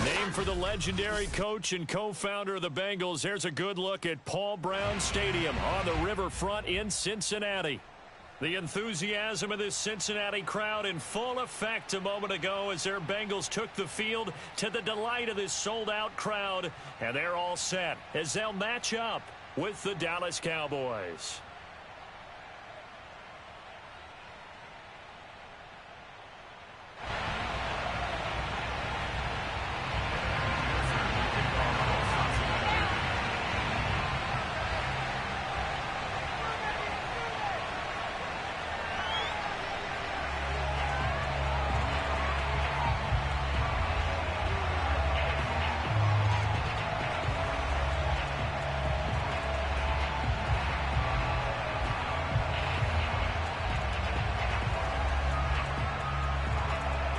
Named for the legendary coach and co-founder of the Bengals, here's a good look at Paul Brown Stadium on the riverfront in Cincinnati. The enthusiasm of this Cincinnati crowd in full effect a moment ago as their Bengals took the field to the delight of this sold-out crowd. And they're all set as they'll match up with the Dallas Cowboys.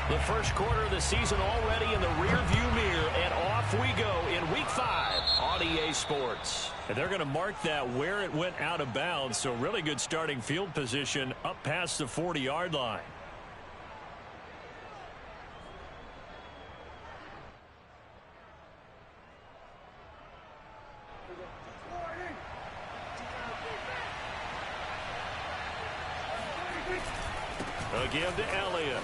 The first quarter of the season already in the rearview mirror, and off we go in Week 5 on EA Sports. And they're going to mark that where it went out of bounds, so really good starting field position up past the 40-yard line. Again to Elliott.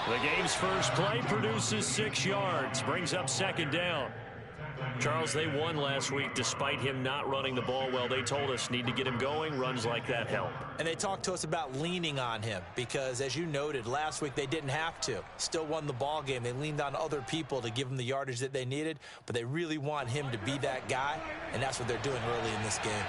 The game's first play produces 6 yards, brings up second down. Charles, they won last week despite him not running the ball well. They told us need to get him going. Runs like that help. And they talked to us about leaning on him because, as you noted, last week they didn't have to. Still won the ball game. They leaned on other people to give them the yardage that they needed, but they really want him to be that guy, and that's what they're doing early in this game.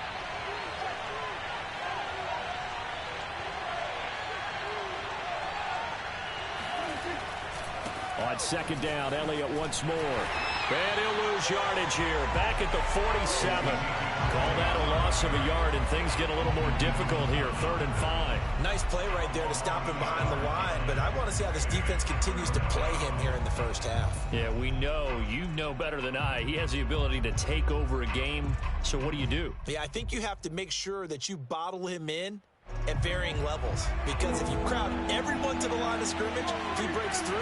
On second down, Elliott once more. And he'll lose yardage here. Back at the 47. Call that a loss of a yard, and things get a little more difficult here. 3rd and 5. Nice play right there to stop him behind the line, but I want to see how this defense continues to play him here in the first half. Yeah, we know. You know better than I. He has the ability to take over a game, so what do you do? Yeah, I think you have to make sure that you bottle him in at varying levels, because if you crowd everyone to the line of scrimmage, if he breaks through,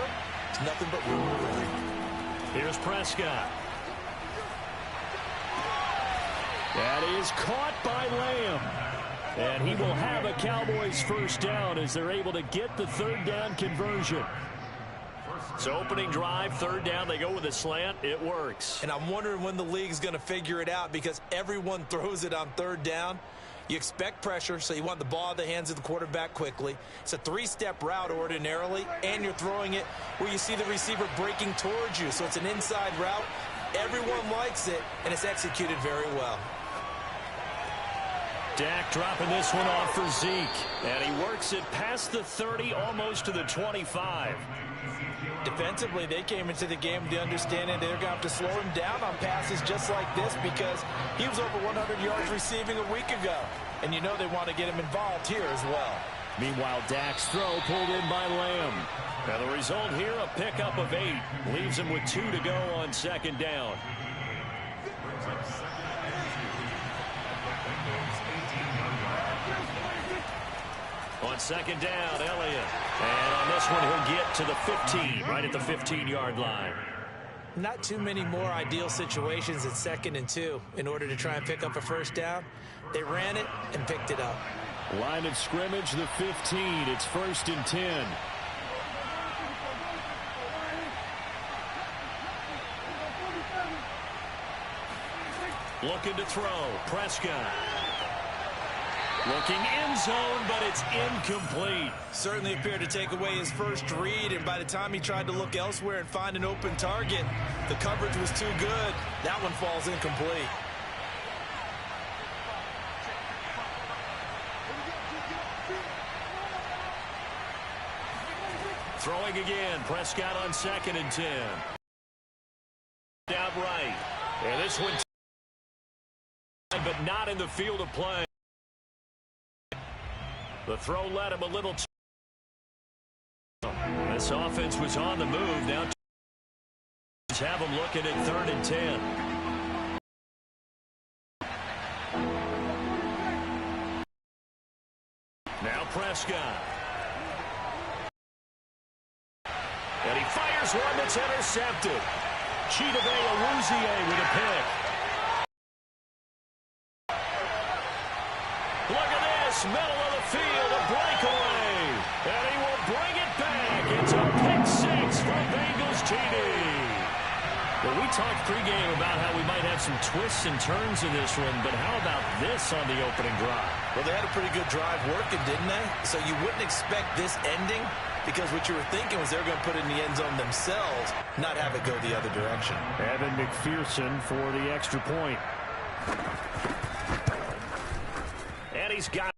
it's nothing but room for him. Here's Prescott. That is caught by Lamb. And he will have a Cowboys first down as they're able to get the 3rd down conversion. So opening drive, 3rd down, they go with a slant. It works. And I'm wondering when the league's going to figure it out, because everyone throws it on 3rd down. You expect pressure, so you want the ball in the hands of the quarterback quickly. It's a 3-step route ordinarily, and you're throwing it where you see the receiver breaking towards you. So it's an inside route. Everyone likes it, and it's executed very well. Dak dropping this one off for Zeke. And he works it past the 30, almost to the 25. Defensively, they came into the game with the understanding they're going to have to slow him down on passes just like this, because he was over 100 yards receiving a week ago. And you know they want to get him involved here as well. Meanwhile, Dak's throw pulled in by Lamb. And the result here, a pickup of 8. Leaves him with 2 to go on 2nd down. On 2nd down, Elliott. And on this one, he'll get to the 15, right at the 15-yard line. Not too many more ideal situations at 2nd and 2 in order to try and pick up a first down. They ran it and picked it up. Line of scrimmage, the 15. It's 1st and 10. Looking to throw. Prescott. Looking end zone, but it's incomplete. Certainly appeared to take away his first read, and by the time he tried to look elsewhere and find an open target, the coverage was too good. That one falls incomplete. Throwing again. Prescott on 2nd and 10. Down right. And this one, but not in the field of play. The throw led him a little. This offense was on the move. Now have them looking at 3rd and 10. Now Prescott. And he fires one that's intercepted. Chidobe Awuzie with a pick. Look at this, middle of the field, a breakaway. And he will bring it back. It's a pick 6 for Bengals TD. Well, we talked pregame about how we might have some twists and turns in this one, but how about this on the opening drive? Well, they had a pretty good drive working, didn't they? So you wouldn't expect this ending, because what you were thinking was they were going to put it in the end zone themselves, not have it go the other direction. Evan McPherson for the extra point. And he's got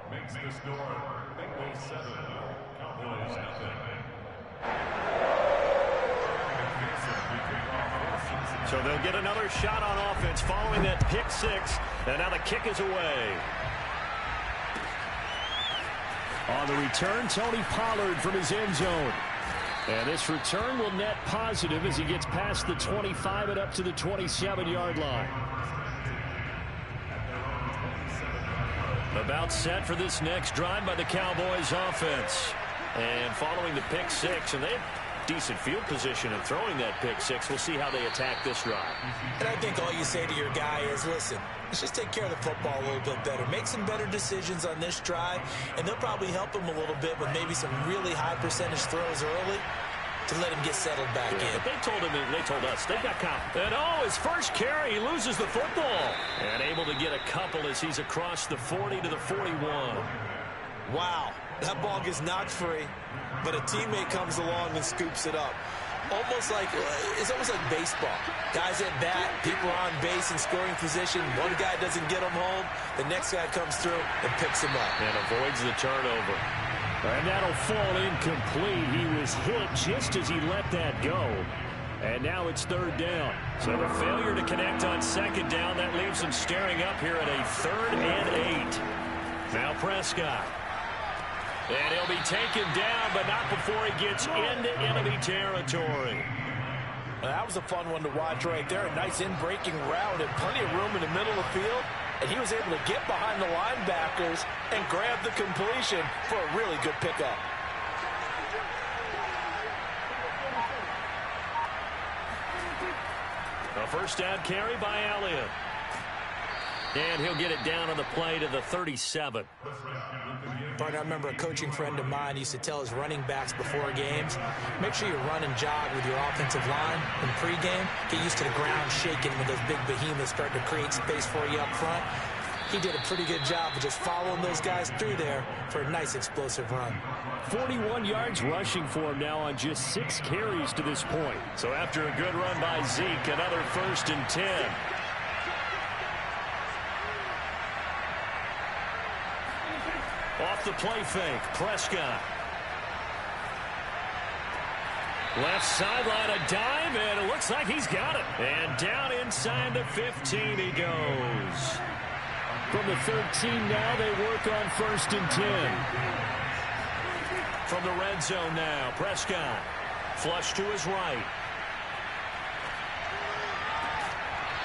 makes the score. Bengals 7, Cowboys nothing. So they'll get another shot on offense following that pick 6, and now the kick is away. On the return, Tony Pollard from his end zone. And this return will net positive as he gets past the 25 and up to the 27-yard line. About set for this next drive by the Cowboys offense. And following the pick 6, and they have decent field position and throwing that pick 6. We'll see how they attack this drive. And I think all you say to your guy is, listen, let's just take care of the football a little bit better. Make some better decisions on this drive, and they'll probably help him a little bit with maybe some really high percentage throws early to let him get settled back in. But they told him, and they told us, they've got confidence. And oh, his first carry, he loses the football. And able to get a couple as he's across the 40 to the 41. Wow, that ball gets knocked free, but a teammate comes along and scoops it up. It's almost like baseball. Guys at bat, people are on base in scoring position. One guy doesn't get him home. The next guy comes through and picks him up. And avoids the turnover. And that'll fall incomplete. He was hit just as he let that go. And now it's 3rd down. So the failure to connect on 2nd down, that leaves him staring up here at a 3rd and 8. Now Prescott. And he'll be taken down, but not before he gets into enemy territory. That was a fun one to watch right there. A nice in-breaking route and plenty of room in the middle of the field. And he was able to get behind the linebackers and grab the completion for a really good pickup. A first down carry by Elliott. And he'll get it down on the play to the 37. Partner, I remember a coaching friend of mine used to tell his running backs before games, make sure you run and jog with your offensive line in pregame. Get used to the ground shaking when those big behemoths start to create space for you up front. He did a pretty good job of just following those guys through there for a nice explosive run. 41 yards rushing for him now on just 6 carries to this point. So after a good run by Zeke, another 1st and 10. Off the play fake, Prescott. Left sideline, a dive, and it looks like he's got it. And down inside the 15 he goes. From the 13 now, they work on 1st and 10. From the red zone now, Prescott. Flush to his right.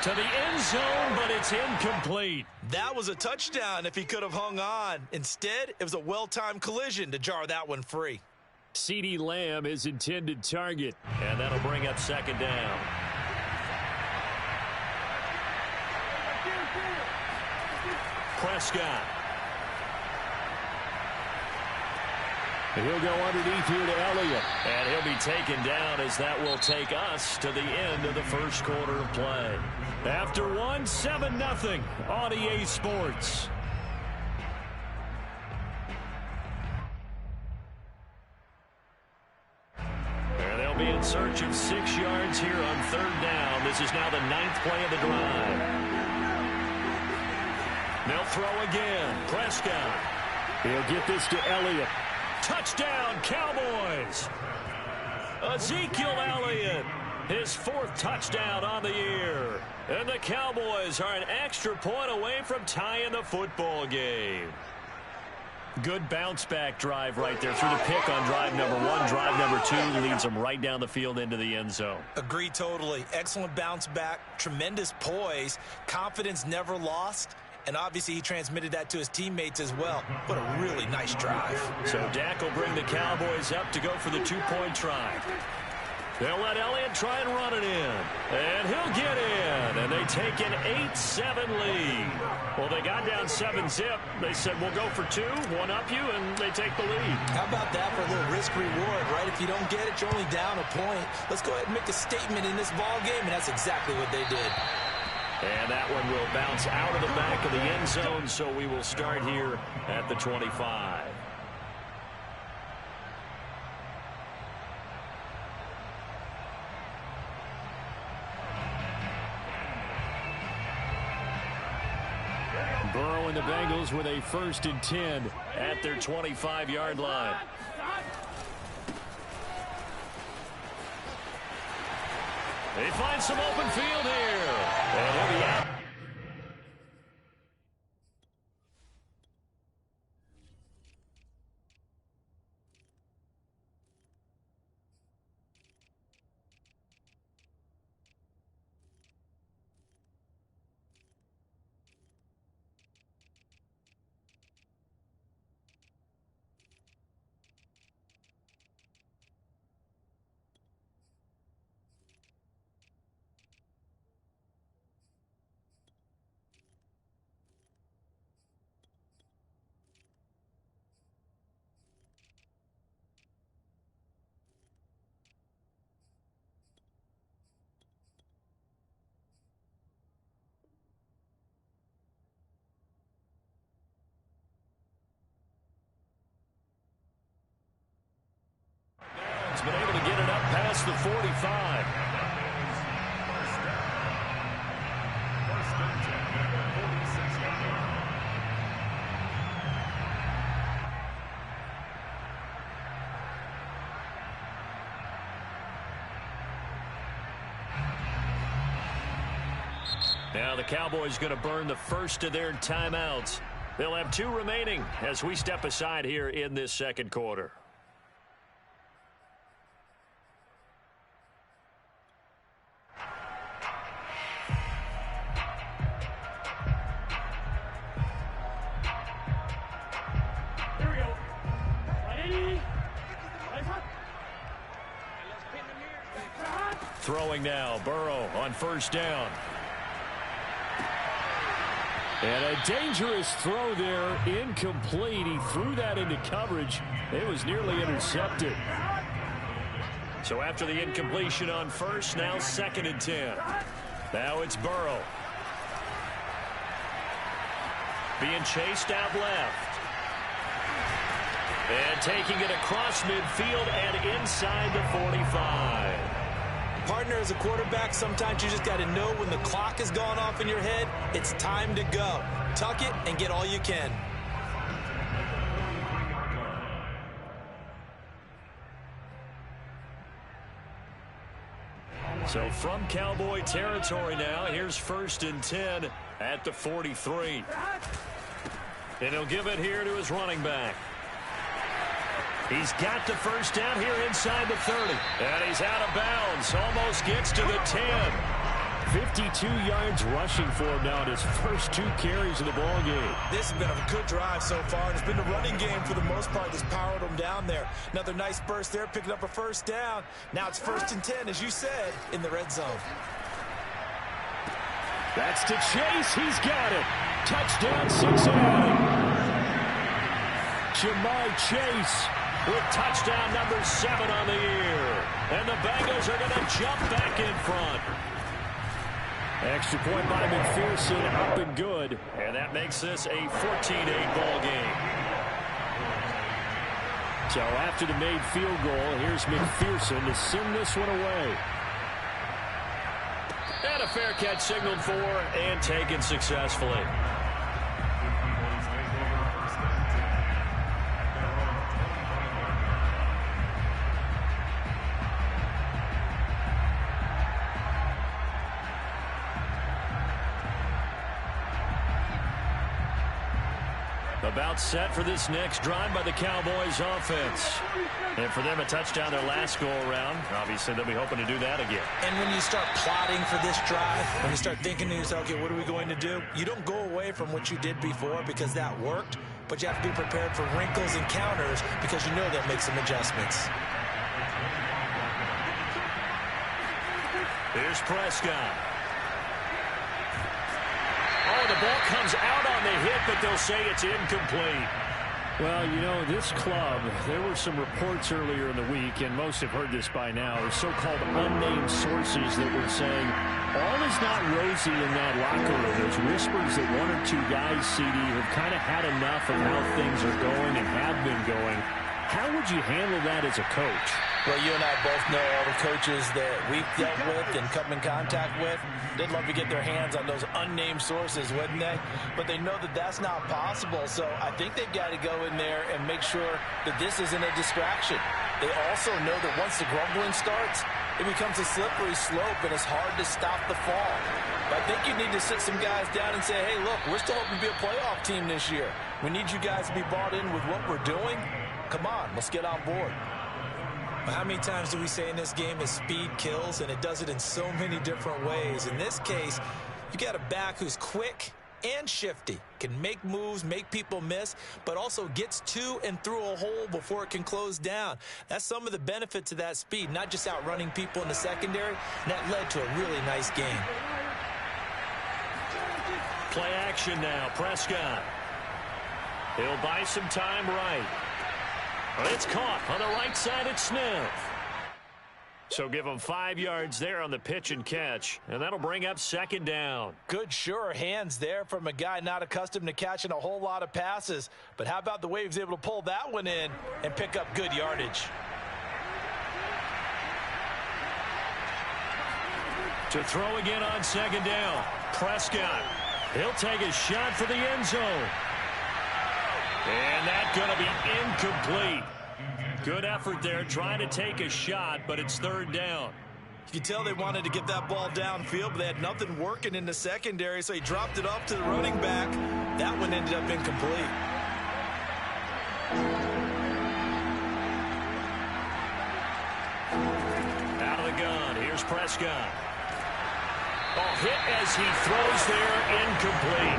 To the end zone, but it's incomplete. That was a touchdown if he could have hung on. Instead, it was a well-timed collision to jar that one free. CeeDee Lamb is intended target, and that'll bring up 2nd down. Prescott. He'll go underneath here to Elliott. And he'll be taken down as that will take us to the end of the first quarter of play. After 1, 7-0 on EA Sports. And they'll be in search of 6 yards here on 3rd down. This is now the 9th play of the drive. They'll throw again. Prescott. He'll get this to Elliott. Touchdown, Cowboys! Ezekiel Elliott, his 4th touchdown on the year. And the Cowboys are an extra point away from tying the football game. Good bounce-back drive right there through the pick on drive number 1. Drive number 2 leads them right down the field into the end zone. Agree totally. Excellent bounce back, tremendous poise, confidence never lost, and obviously he transmitted that to his teammates as well. What a really nice drive. So Dak will bring the Cowboys up to go for the 2-point try. They'll let Elliott try and run it in. And he'll get in. And they take an 8-7 lead. Well, they got down 7-zip. They said, we'll go for 2, one up you, and they take the lead. How about that for a little risk-reward, right? If you don't get it, you're only down a point. Let's go ahead and make a statement in this ball game, and that's exactly what they did. And that one will bounce out of the back of the end zone, so we will start here at the 25. Burrow and the Bengals with a 1st and 10 at their 25-yard line. They find some open field here. And he'll be out. He's been able to get it up past the 45. Now the Cowboys going to burn the first of their timeouts. They'll have 2 remaining as we step aside here in this second quarter. Throwing now, Burrow on 1st down. And a dangerous throw there, incomplete. He threw that into coverage. It was nearly intercepted. So after the incompletion on 1st, now 2nd and 10. Now it's Burrow. Being chased out left. And taking it across midfield and inside the 45. Partner, as a quarterback, sometimes you just got to know when the clock has gone off in your head, it's time to go. Tuck it and get all you can. So from Cowboy territory now, here's 1st and 10 at the 43. And he'll give it here to his running back. He's got the 1st down here inside the 30. And he's out of bounds. Almost gets to the 10. 52 yards rushing for him now in his first 2 carries of the ball game. This has been a good drive so far, and it's been the running game for the most part that's powered him down there. Another nice burst there, picking up a 1st down. Now it's 1st and 10, as you said, in the red zone. That's to Chase. He's got it. Touchdown, Cincinnati. Ja'Marr Chase with touchdown number 7 on the year. And the Bengals are going to jump back in front. Extra point by McPherson, up and good. And that makes this a 14-8 ball game. So after the made field goal, here's McPherson to send this one away. And a fair catch signaled for and taken successfully. About set for this next drive by the Cowboys offense. And for them, a touchdown their last go-around. Obviously, they'll be hoping to do that again. And when you start plotting for this drive, when you start thinking to yourself, okay, what are we going to do? You don't go away from what you did before because that worked, but you have to be prepared for wrinkles and counters because you know they'll make some adjustments. Here's Prescott. Oh, the ball comes out on the hit, but they'll say it's incomplete. Well, you know, this club, there were some reports earlier in the week, and most have heard this by now, so-called unnamed sources that were saying all is not rosy in that locker room. There's whispers that one or two guys, CD, have kind of had enough of how things are going and have been going. How would you handle that as a coach? Well, you and I both know all the coaches that we've dealt with and come in contact with. They'd love to get their hands on those unnamed sources, wouldn't they? But they know that that's not possible, so I think they've got to go in there and make sure that this isn't a distraction. They also know that once the grumbling starts, it becomes a slippery slope, and it's hard to stop the fall. But I think you need to sit some guys down and say, hey, look, we're still hoping to be a playoff team this year. We need you guys to be bought in with what we're doing. Come on, let's get on board. Well, how many times do we say in this game is speed kills, and it does it in so many different ways. In this case, you got a back who's quick and shifty, can make moves, make people miss, but also gets to and through a hole before it can close down. That's some of the benefits of that speed, not just outrunning people in the secondary, and that led to a really nice game. Play action now, Prescott. He'll buy some time right. It's caught on the right side at Smith. So give him 5 yards there on the pitch and catch, and that'll bring up second down. Good, sure hands there from a guy not accustomed to catching a whole lot of passes. But how about the way he was able to pull that one in and pick up good yardage? To throw again on second down, Prescott. He'll take a shot for the end zone. And that's going to be incomplete. Good effort there trying to take a shot, but it's third down. You can tell they wanted to get that ball downfield, but they had nothing working in the secondary, so he dropped it off to the running back. That one ended up incomplete. Out of the gun, here's Prescott. Oh, hit as he throws there, incomplete.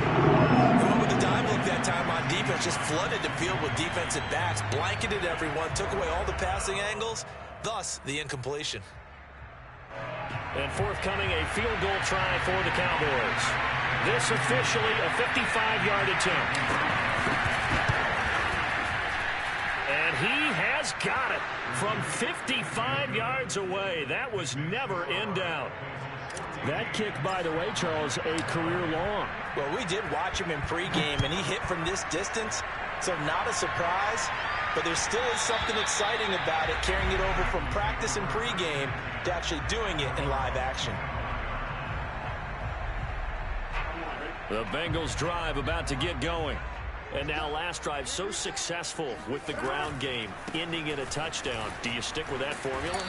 Went with the dime look that time on defense, just flooded the field with defensive backs, blanketed everyone, took away all the passing angles, thus the incompletion. And forthcoming, a field goal try for the Cowboys. This officially a 55-yard attempt. And he has got it from 55 yards away. That was never in doubt. That kick, by the way, Charles, a career long. Well, we did watch him in pregame, and he hit from this distance, so not a surprise. But there still is something exciting about it, carrying it over from practice and pregame to actually doing it in live action. The Bengals drive about to get going. And now last drive so successful with the ground game, ending in a touchdown. Do you stick with that formula?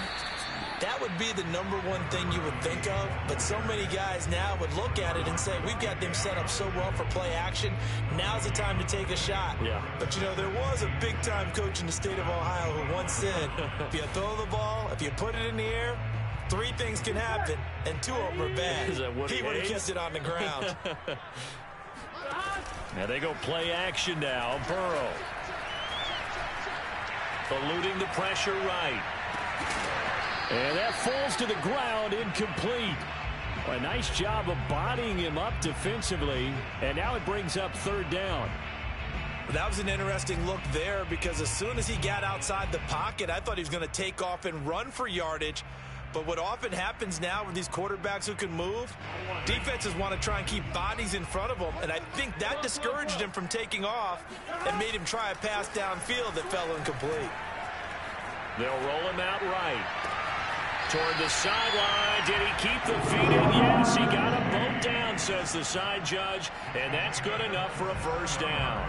That would be the number one thing you would think of, but so many guys now would look at it and say, we've got them set up so well for play action, now's the time to take a shot. Yeah. But, you know, there was a big-time coach in the state of Ohio who once said, if you throw the ball, if you put it in the air, 3 things can happen, and 2 of them are bad. Is that Woody He would have Hayes? kissed it on the ground. Now they go play action now. Burrow. Eluding the pressure right. And that falls to the ground, incomplete. A nice job of bodying him up defensively, and now it brings up third down. That was an interesting look there because as soon as he got outside the pocket, I thought he was going to take off and run for yardage. But what often happens now with these quarterbacks who can move, defenses want to try and keep bodies in front of them, and I think that discouraged him from taking off and made him try a pass downfield that fell incomplete. They'll roll him out right. Toward the sideline. Did he keep the feet in? Yes, he got a boat down, says the side judge, and that's good enough for a first down.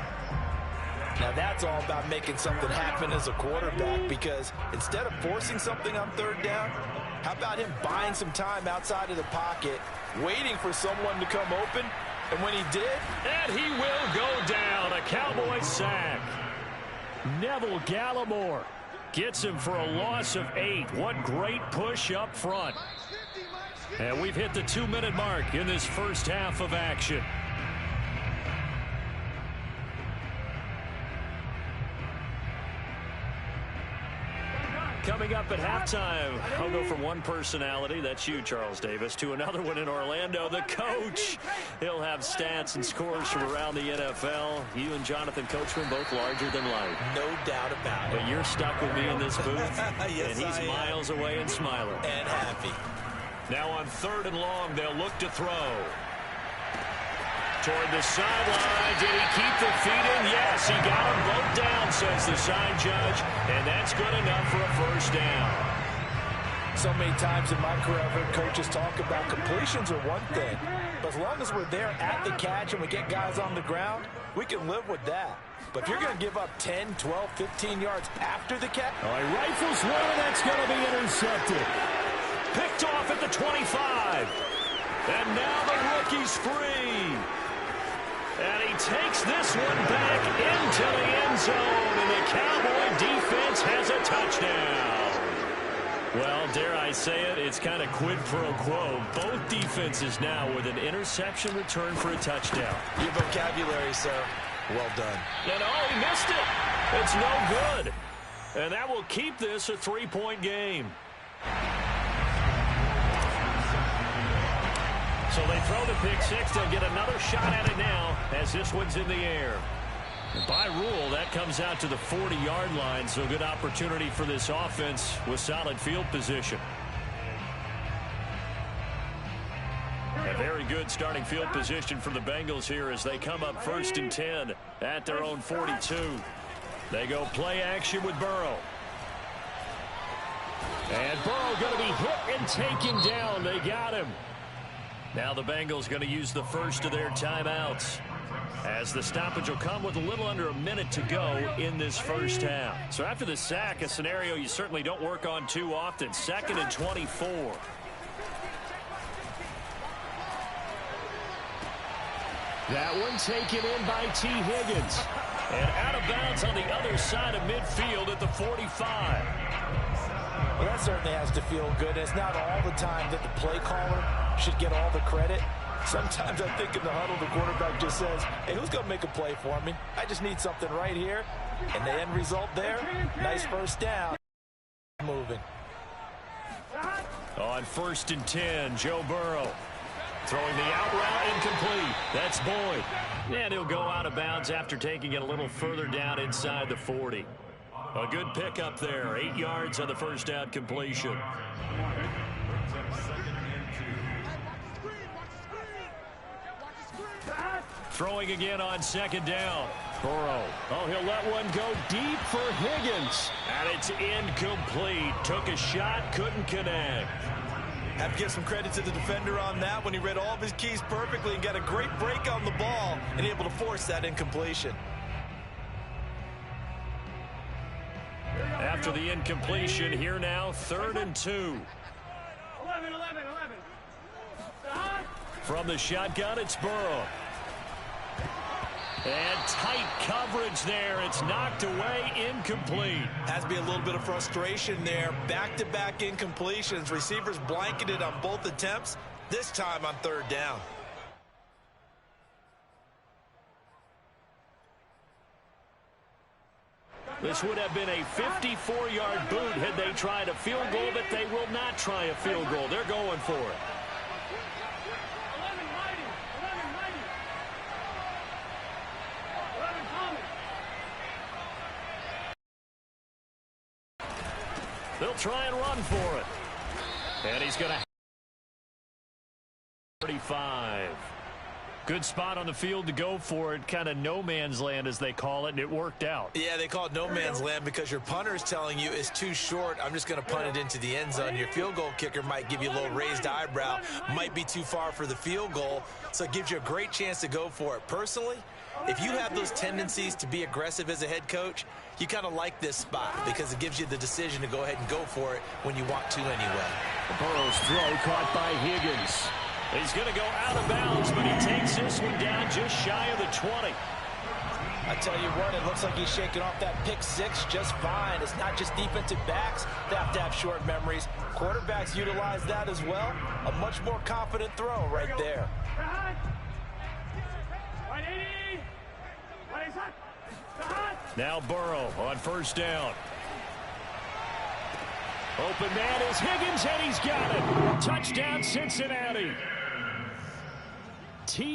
Now that's all about making something happen as a quarterback, because instead of forcing something on third down, how about him buying some time outside of the pocket, waiting for someone to come open, And when he did, and he will go down. A Cowboy sack. Neville Gallimore gets him for a loss of 8. What great push up front. And we've hit the 2-minute mark in this first half of action. Coming up at halftime, I'll go from one personality, that's you, Charles Davis, to another one in Orlando, the coach. He'll have stats and scores from around the NFL. You and Jonathan Coachman both larger than life. No doubt about it. But you're stuck with me in this booth, yes, and he's miles away and smiling. And happy. Now on 3rd and long, they'll look to throw. Toward the sideline. Did he keep the feet in? Yes, he got them both down, says the sign judge. And that's good enough for a first down. So many times in my career, I've heard coaches talk about completions are one thing. But as long as we're there at the catch and we get guys on the ground, we can live with that. But if you're going to give up 10, 12, 15 yards after the catch. All right, rifles one, that's going to be intercepted. Picked off at the 25. And now the rookie's free. And he takes this one back into the end zone, and the Cowboy defense has a touchdown. Well, dare I say it, it's kind of quid pro quo. Both defenses now with an interception return for a touchdown. Your vocabulary, sir. Well done. And oh, he missed it. It's no good. And that will keep this a 3-point game. So they throw the pick six. They'll get another shot at it now as this one's in the air. And by rule, that comes out to the 40-yard line, so good opportunity for this offense with solid field position. A very good starting field position for the Bengals here as they come up 1st and 10 at their own 42. They go play action with Burrow. And Burrow going to be hit and taken down. They got him. Now the Bengals going to use the first of their timeouts as the stoppage will come with a little under a minute to go in this first half. So after the sack, a scenario you certainly don't work on too often. 2nd and 24. That one taken in by T. Higgins. And out of bounds on the other side of midfield at the 45. Well, that certainly has to feel good. It's not all the time that the play caller should get all the credit. Sometimes I think in the huddle, the quarterback just says, hey, who's going to make a play for me? I just need something right here. And the end result there, nice first down. Moving. On 1st and 10, Joe Burrow. Throwing the out route incomplete. That's Boyd. And he'll go out of bounds after taking it a little further down inside the 40. A good pickup there. 8 yards on the first down completion. Throwing again on 2nd down. Burrow. Oh, he'll let one go deep for Higgins. And it's incomplete. Took a shot, couldn't connect. Have to give some credit to the defender on that when he read all of his keys perfectly and got a great break on the ball and able to force that incompletion. After the incompletion, here now, 3rd and 2. 11. From the shotgun, it's Burrow. And tight coverage there. It's knocked away, incomplete. Has to be a little bit of frustration there. Back-to-back incompletions. Receivers blanketed on both attempts, this time on 3rd down. This would have been a 54-yard boot had they tried a field goal, but they will not try a field goal. They're going for it. They'll try and run for it. And he's going to 35. Good spot on the field to go for it. Kind of no man's land, as they call it, and it worked out. Yeah, they call it no man's land because your punter is telling you it's too short. I'm just going to punt it into the end zone. Your field goal kicker might give you a little raised eyebrow, might be too far for the field goal, so it gives you a great chance to go for it. Personally, if you have those tendencies to be aggressive as a head coach, you kind of like this spot because it gives you the decision to go ahead and go for it when you want to anyway. Burrow's throw caught by Higgins. He's going to go out of bounds, but he takes this one down just shy of the 20. I tell you what, it looks like he's shaking off that pick six just fine. It's not just defensive backs that have to have short memories. Quarterbacks utilize that as well. A much more confident throw right there. Now Burrow on first down. Open man is Higgins, and he's got it. Touchdown, Cincinnati.